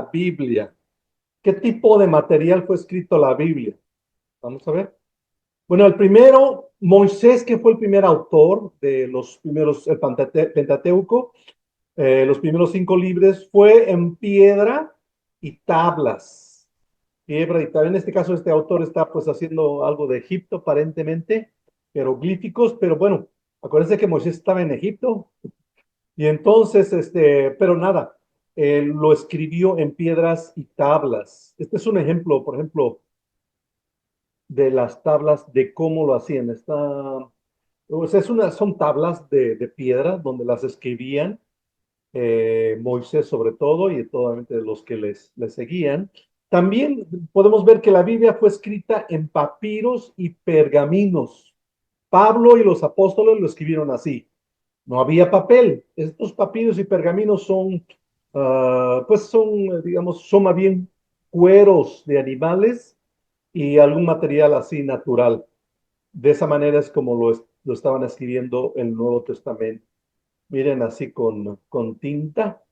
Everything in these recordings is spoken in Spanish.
la Biblia? ¿Qué tipo de material fue escrito la Biblia? Vamos a ver. Bueno, el primero, Moisés, que fue el primer autor de los primeros, el Pentateuco, los primeros 5 libros, fue en piedra y tablas. Piedra y tablas. En este caso, este autor está pues haciendo algo de Egipto, aparentemente, jeroglíficos, pero bueno, acuérdense que Moisés estaba en Egipto, y entonces, pero nada, él lo escribió en piedras y tablas. Este es un ejemplo, por ejemplo, de las tablas de cómo lo hacían. O sea, son tablas de piedra donde las escribían Moisés sobre todo y totalmente los que les seguían. También podemos ver que la Biblia fue escrita en papiros y pergaminos. Pablo y los apóstoles lo escribieron así. No había papel. Estos papiros y pergaminos son, pues son, digamos, son más bien cueros de animales y algún material así natural. De esa manera es como lo estaban escribiendo el Nuevo Testamento. Miren, así con tinta.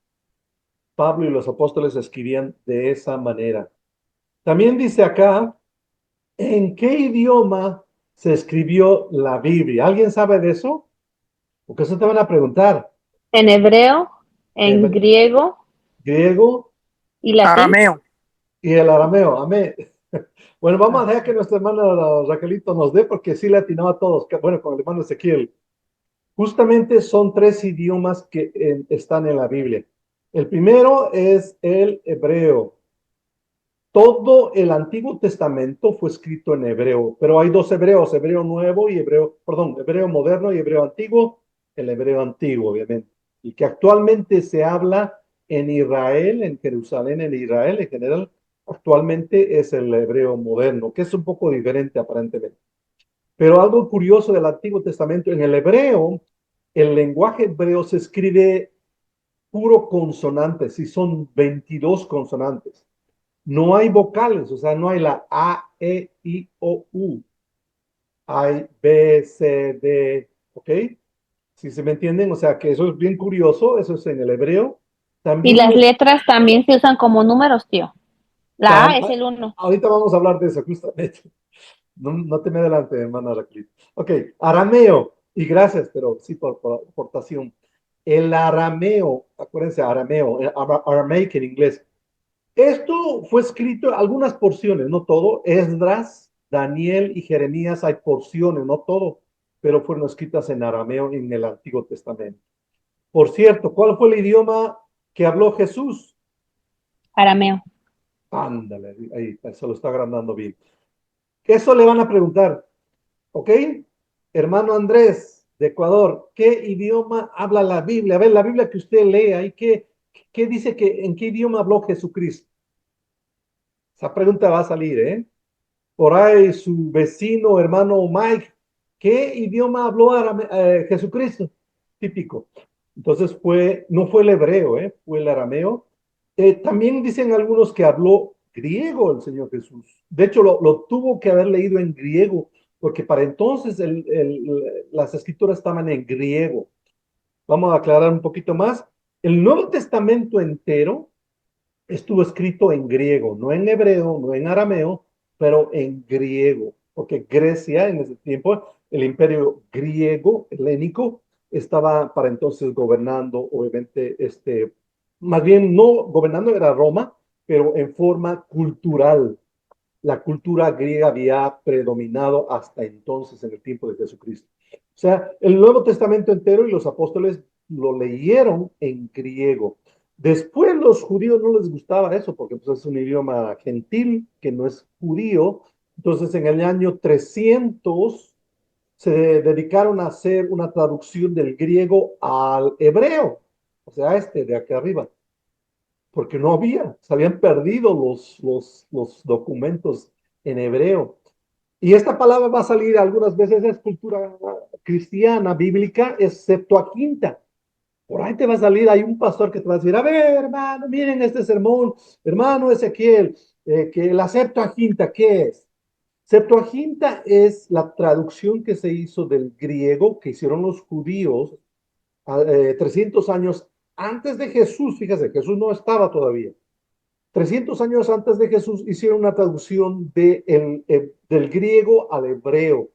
Pablo y los apóstoles escribían de esa manera. También dice acá, ¿en qué idioma se escribió la Biblia? ¿Alguien sabe de eso? Porque eso te van a preguntar. En hebreo, en Hebre- griego Griego y latín. Arameo. y el arameo. Amén. Bueno, vamos a dejar que nuestra hermana Raquelito nos dé, porque sí le atinaba a todos. Bueno, con el hermano Ezequiel. Justamente son 3 idiomas que están en la Biblia. El primero es el hebreo. Todo el Antiguo Testamento fue escrito en hebreo, pero hay dos hebreos, hebreo nuevo y hebreo, perdón, hebreo moderno y hebreo antiguo, el hebreo antiguo, obviamente, y que actualmente se habla en Israel, en Jerusalén, en Israel en general, actualmente es el hebreo moderno, que es un poco diferente aparentemente. Pero algo curioso del Antiguo Testamento, en el hebreo, el lenguaje hebreo se escribe puro consonantes, y son 22 consonantes. No hay vocales, o sea, no hay la A, E, I, O, U. Hay B, C, D, ¿ok? Si se me entienden, o sea, que eso es bien curioso, eso es en el hebreo. Y También las letras también se usan como números, tío. La A tam- es el uno. ahorita vamos a hablar de eso justamente. No te me adelante, hermana Raquel. Ok, arameo, y gracias, pero sí por aportación. El arameo, acuérdense, arameo, aramaic en inglés. Esto fue escrito, algunas porciones, no todo. Esdras, Daniel y Jeremías hay porciones, no todo, pero fueron escritas en arameo en el Antiguo Testamento. Por cierto, ¿cuál fue el idioma que habló Jesús? Arameo. Ándale, ahí se lo está agrandando bien. Eso le van a preguntar, ¿ok? Hermano Andrés, de Ecuador, ¿qué idioma habla la Biblia? A ver, la Biblia que usted lee ahí, ¿qué dice en qué idioma habló Jesucristo? Esa pregunta va a salir, ¿eh? Por ahí su vecino, hermano Mike, ¿qué idioma habló Jesucristo? Típico. Entonces no fue el hebreo, fue el arameo. También dicen algunos que habló griego el Señor Jesús. De hecho, lo tuvo que haber leído en griego, porque para entonces las escrituras estaban en griego. Vamos a aclarar un poquito más. El Nuevo Testamento entero estuvo escrito en griego, no en hebreo, no en arameo, pero en griego, porque Grecia en ese tiempo, el imperio griego, helénico, estaba para entonces gobernando, obviamente, más bien no gobernando era Roma, pero en forma cultural. La cultura griega había predominado hasta entonces en el tiempo de Jesucristo. O sea, el Nuevo Testamento entero y los apóstoles lo leyeron en griego. Después los judíos no les gustaba eso porque pues, es un idioma gentil que no es judío. Entonces en el año 300 se dedicaron a hacer una traducción del griego al hebreo, o sea, de aquí arriba, porque no había, se habían perdido los documentos en hebreo. Y esta palabra va a salir algunas veces, es cultura cristiana, bíblica, es Septuaginta. Por ahí te va a salir, hay un pastor que te va a decir, a ver, hermano, miren este sermón, hermano Ezequiel, que la Septuaginta, ¿qué es? Septuaginta es la traducción que se hizo del griego que hicieron los judíos 300 años antes de Jesús. Fíjese, Jesús no estaba todavía. 300 años antes de Jesús hicieron una traducción del griego al hebreo.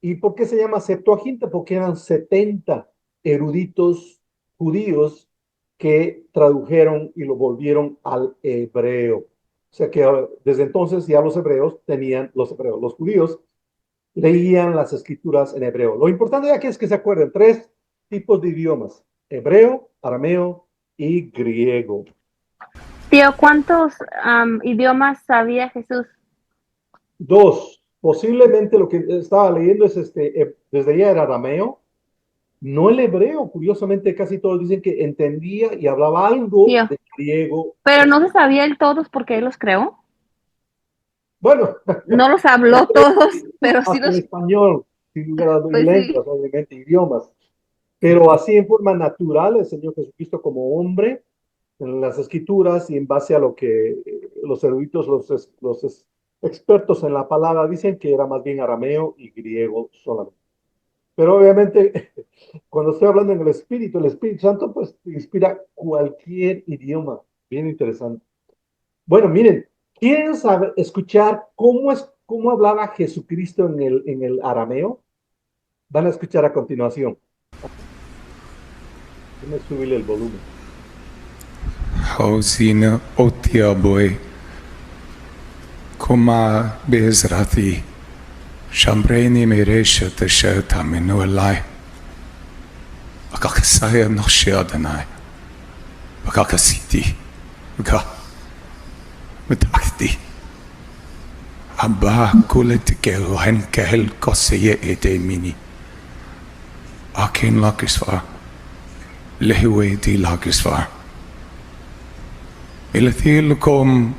¿Y por qué se llama Septuaginta? Porque eran 70 eruditos judíos que tradujeron y lo volvieron al hebreo. O sea que desde entonces ya los judíos leían las escrituras en hebreo. Lo importante aquí es que se acuerden, tres tipos de idiomas: hebreo, arameo y griego. Tío, ¿cuántos idiomas sabía Jesús? Dos, posiblemente lo que estaba leyendo es desde allá era arameo, no el hebreo. Curiosamente, casi todos dicen que entendía y hablaba algo Tío, de griego. pero no se sabía él todos porque él los creó. Bueno, No los habló todos, pero sí hasta el los, español, sin lugar a dudas, y pues sí. lenguas, obviamente, idiomas. Pero así en forma natural, el Señor Jesucristo como hombre, en las escrituras y en base a lo que los eruditos, expertos en la palabra dicen que era más bien arameo y griego solamente. Pero obviamente, cuando estoy hablando en el Espíritu Santo, pues inspira cualquier idioma. Bien interesante. Bueno, miren, ¿quieren saber, escuchar cómo hablaba Jesucristo en el arameo? Van a escuchar a continuación. Déjenme subirle el volumen. Hosina Otiaboy Kuma Bezrathi Shambreni Meresha Tashata Minualai Akakasaya no Shiadanai Akakasiti Uka Mutakti Abba Kuletikero Henkehel Koseye Ede Mini Akin Lakisvar Lehiwe di Lakisvar Ilathilkom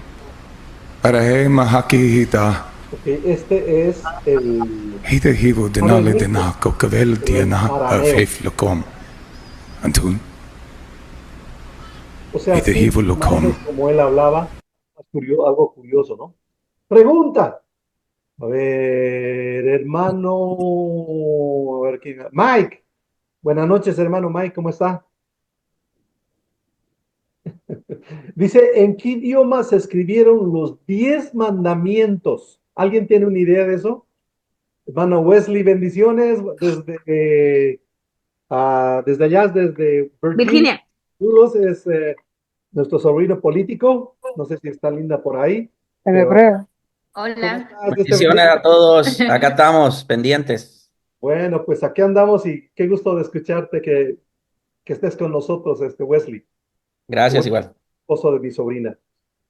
Arahe Mahakihita Ok, este es el Hida hivo denale dena kokavel diana arameo. afeflokom. Antun, O sea, hida sí, hivo más o menos lokom. como él hablaba, algo curioso, ¿no? Pregunta. A ver, hermano, a ver quién. Mike, buenas noches, hermano Mike, ¿cómo está? Dice, ¿en qué idioma se escribieron los 10 mandamientos? ¿Alguien tiene una idea de eso? Hermano Wesley, bendiciones desde allá, desde Virginia. Virginia. Chulos es nuestro sobrino político. No sé si está linda por ahí, En pero hebreo. ¿cómo Hola. estás? Bendiciones a todos. Acá estamos, pendientes. Bueno, pues aquí andamos y qué gusto de escucharte que estés con nosotros, Wesley, Gracias buen igual. esposo de mi sobrina.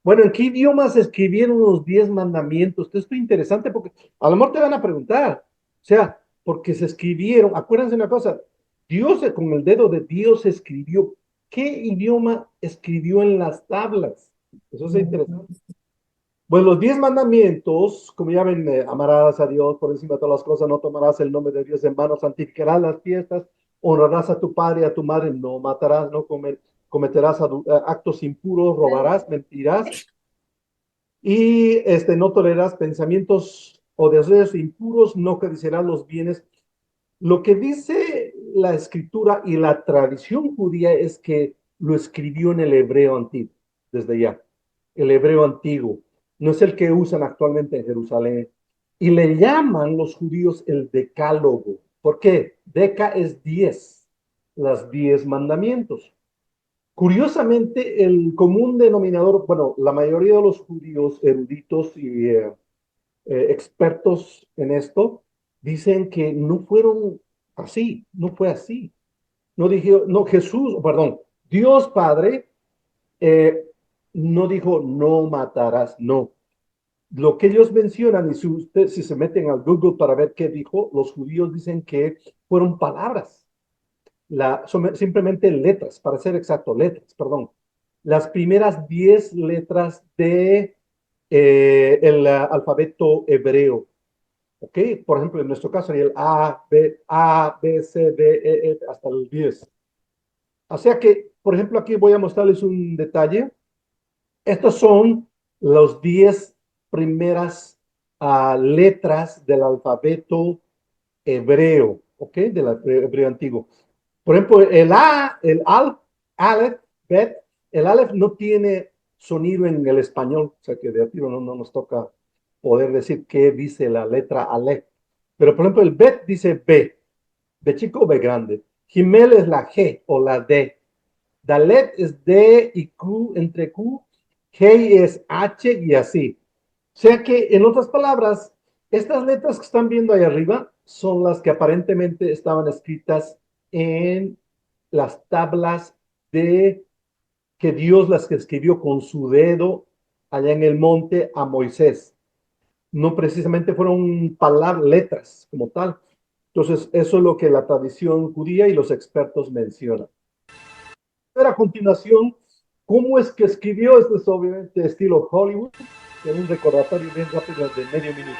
Bueno, ¿en qué idiomas se escribieron los 10 mandamientos? Esto es interesante porque a lo mejor te van a preguntar. O sea, porque se escribieron, acuérdense una cosa, Dios con el dedo de Dios escribió. ¿Qué idioma escribió en las tablas? Eso es interesante. Bueno, los 10 mandamientos, como ya ven, amarás a Dios por encima de todas las cosas, no tomarás el nombre de Dios en vano, santificarás las fiestas, honrarás a tu padre y a tu madre, no matarás, no cometerás actos impuros, robarás, mentirás y no tolerarás pensamientos o deseos impuros, no codiciarás los bienes. Lo que dice la escritura y la tradición judía es que lo escribió en el hebreo antiguo, desde ya, el hebreo antiguo. No es el que usan actualmente en Jerusalén. Y le llaman los judíos el decálogo. ¿Por qué? Deca es 10, las 10 mandamientos. Curiosamente, el común denominador, bueno, la mayoría de los judíos eruditos y expertos en esto dicen que no fueron así, no fue así. No dijo, no, Jesús, perdón, Dios Padre eh, no dijo no matarás, no. Lo que ellos mencionan, y si se meten al Google para ver qué dijo, los judíos dicen que fueron palabras, son simplemente letras, para ser exacto, letras, perdón. Las primeras 10 letras de el alfabeto hebreo. ¿Ok? Por ejemplo, en nuestro caso sería el A, B, C, D, E, F, hasta el 10. O sea que, por ejemplo, aquí voy a mostrarles un detalle. Estos son los 10 primeras letras del alfabeto hebreo, ¿ok? Del hebreo antiguo. Por ejemplo, el Aleph, Bet, el Aleph no tiene sonido en el español, o sea que de a tiro no nos toca poder decir qué dice la letra Aleph. Pero por ejemplo, el Bet dice B, B chico o B grande. Gimel es la G o la D. Dalet es D y Q entre Q. G es H y así. O sea que, en otras palabras, estas letras que están viendo ahí arriba son las que aparentemente estaban escritas en las tablas de que Dios las escribió con su dedo allá en el monte a Moisés. No precisamente fueron palabras, letras como tal. Entonces, eso es lo que la tradición judía y los expertos mencionan. Pero a continuación, ¿cómo es que escribió? Este es obviamente estilo Hollywood, en un recordatorio bien rápido de medio minuto.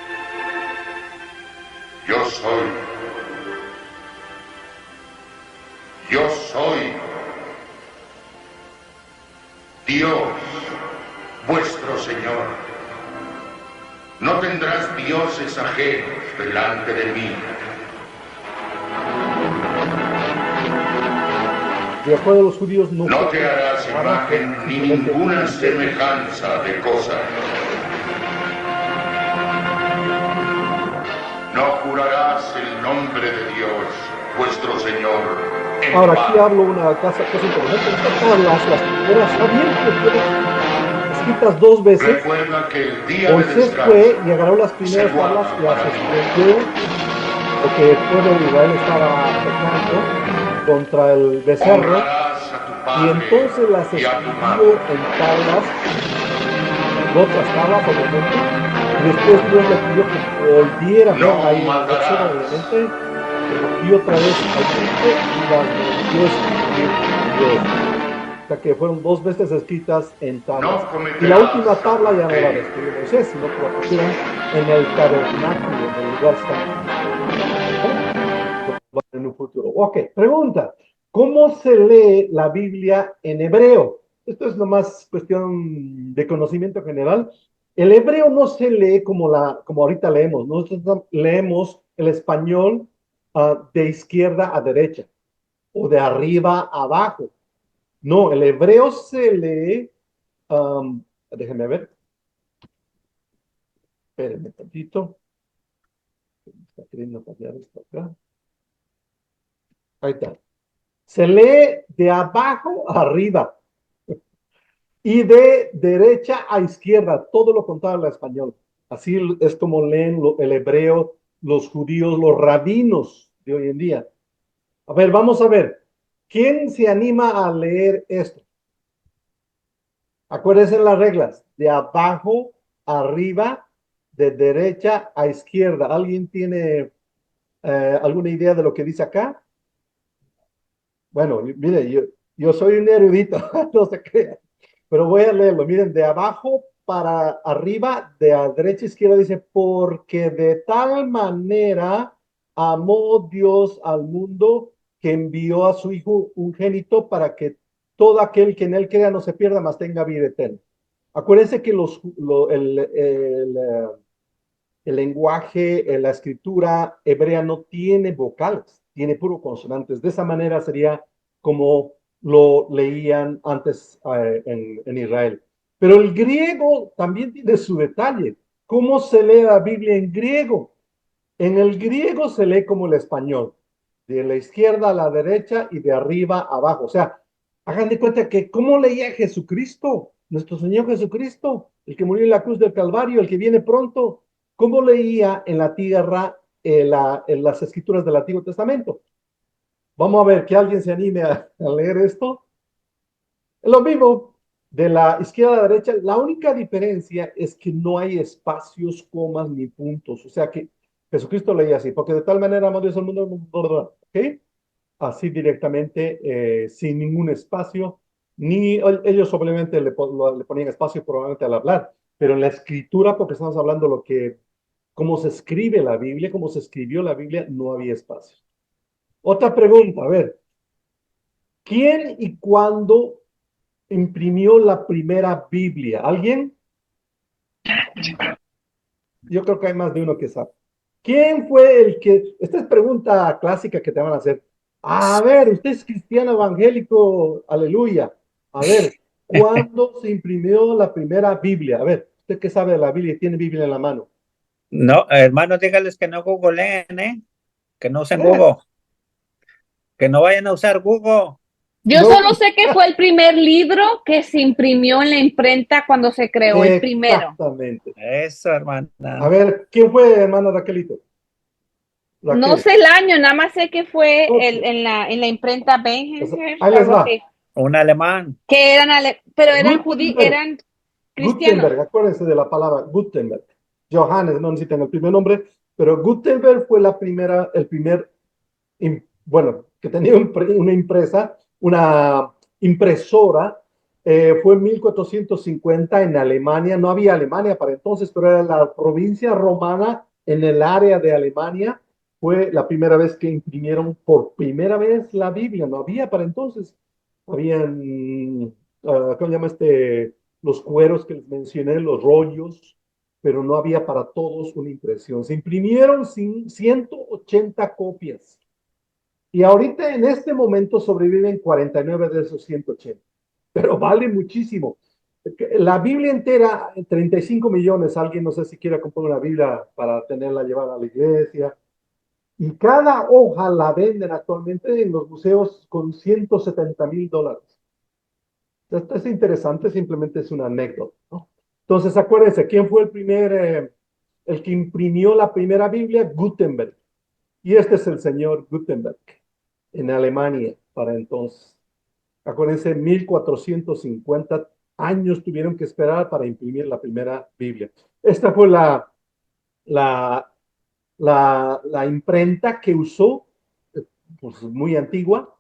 Yo soy. Yo soy. Dios, vuestro Señor. No tendrás dioses ajenos delante de mí. De acuerdo a los judíos, no te harás imagen ni ninguna semejanza de cosa. No jurarás el nombre de Dios, vuestro Señor. Ahora aquí hablo una cosa interesante. Estas tablas, las primeras, ¿sabían que fueron escritas dos veces? Recuerda que el día Moisés fue y agarró las primeras tablas y las escribió porque el pueblo de Israel estaba pecando contra el becerro, y entonces las escribió en tablas, en otras tablas, obviamente, y después Dios le pidió que volviera a ahí la lección, obviamente, y otra vez al Cristo y las volvió a escribir. O sea que fueron dos veces escritas en tablas. Y la última tabla ya no la escribió Moisés, sino que la pusieron en el tabernáculo, en el lugar santo. En un futuro. Ok, pregunta. ¿Cómo se lee la Biblia en hebreo? Esto es nomás cuestión de conocimiento general. El hebreo no se lee como ahorita leemos. Nosotros leemos el español de izquierda a derecha o de arriba a abajo. No, el hebreo se lee, déjenme ver. Espérenme tantito. Está queriendo cambiar esto acá. Ahí está. Se lee de abajo a arriba y de derecha a izquierda, todo lo contrario al español. Así es como leen el hebreo los judíos, los rabinos de hoy en día. A ver, vamos a ver. ¿Quién se anima a leer esto? Acuérdense las reglas. De abajo a arriba, de derecha a izquierda. ¿Alguien tiene alguna idea de lo que dice acá? Bueno, mire, yo soy un erudito, no se crean, pero voy a leerlo. Miren, de abajo para arriba, de a derecha a izquierda dice, porque de tal manera amó Dios al mundo que envió a su Hijo unigénito para que todo aquel que en él crea no se pierda, mas tenga vida eterna. Acuérdense que el lenguaje, la escritura hebrea no tiene vocales, tiene puro consonantes. De esa manera sería como lo leían antes en Israel. Pero el griego también tiene su detalle. ¿Cómo se lee la Biblia en griego? En el griego se lee como el español, de la izquierda a la derecha y de arriba a abajo. O sea, hagan de cuenta que ¿cómo leía Jesucristo? Nuestro Señor Jesucristo, el que murió en la cruz del Calvario, el que viene pronto. ¿Cómo leía en la tierra en las escrituras del Antiguo Testamento? Vamos a ver que alguien se anime a leer esto. Es lo mismo, de la izquierda a la derecha. La única diferencia es que no hay espacios, comas ni puntos. O sea que Jesucristo leía así, porque de tal manera amó Dios al mundo, ¿ok? Así directamente, sin ningún espacio, ni ellos simplemente le ponían espacio probablemente al hablar, pero en la escritura, porque estamos hablando cómo se escribe la Biblia, cómo se escribió la Biblia, no había espacio. Otra pregunta, a ver, ¿quién y cuándo imprimió la primera Biblia? ¿Alguien? Yo creo que hay más de uno que sabe. ¿Quién fue el que... Esta es pregunta clásica que te van a hacer. A ver, usted es cristiano evangélico, aleluya. A ver, ¿Cuándo se imprimió la primera Biblia? A ver, usted que sabe de la Biblia y tiene Biblia en la mano. No, hermanos, dígales que no googleen, ¿eh? Que no usen Eh, Google. Que no vayan a usar Google. Yo No, solo sé que fue el primer libro que se imprimió en la imprenta cuando se creó el primero. exactamente. Eso, hermana. A ver, ¿quién fue, hermana Raquelito? No Raquel. sé el año, nada más sé que fue Ok. en la imprenta Pues, Bengenher, ahí les algo va. así. Un alemán. Que eran pero eran Gutenberg. eran cristianos. Gutenberg, acuérdense de la palabra Gutenberg. Johannes, no necesitan el primer nombre, pero Gutenberg fue la primera, el primer, bueno, que tenía una impresa, una impresora. Fue en 1450 en Alemania. No había Alemania para entonces, pero era la provincia romana en el área de Alemania. Fue la primera vez que imprimieron por primera vez la Biblia. No había para entonces. Habían, ¿cómo se llama este? Los cueros que les mencioné, los rollos, pero no había para todos una impresión. Se imprimieron 180 copias. Y ahorita en este momento sobreviven 49 de esos 180, pero vale muchísimo. La Biblia entera, 35 millones, alguien no sé si quiere comprar una Biblia para tenerla llevada a la iglesia. Y cada hoja la venden actualmente en los museos con $170,000. Esto es interesante, simplemente es una anécdota, ¿no? Entonces, acuérdense, ¿quién fue el que imprimió la primera Biblia? Gutenberg. Y este es el señor Gutenberg en Alemania para entonces. Acuérdense, 1450 años tuvieron que esperar para imprimir la primera Biblia. Esta fue la imprenta que usó, pues muy antigua,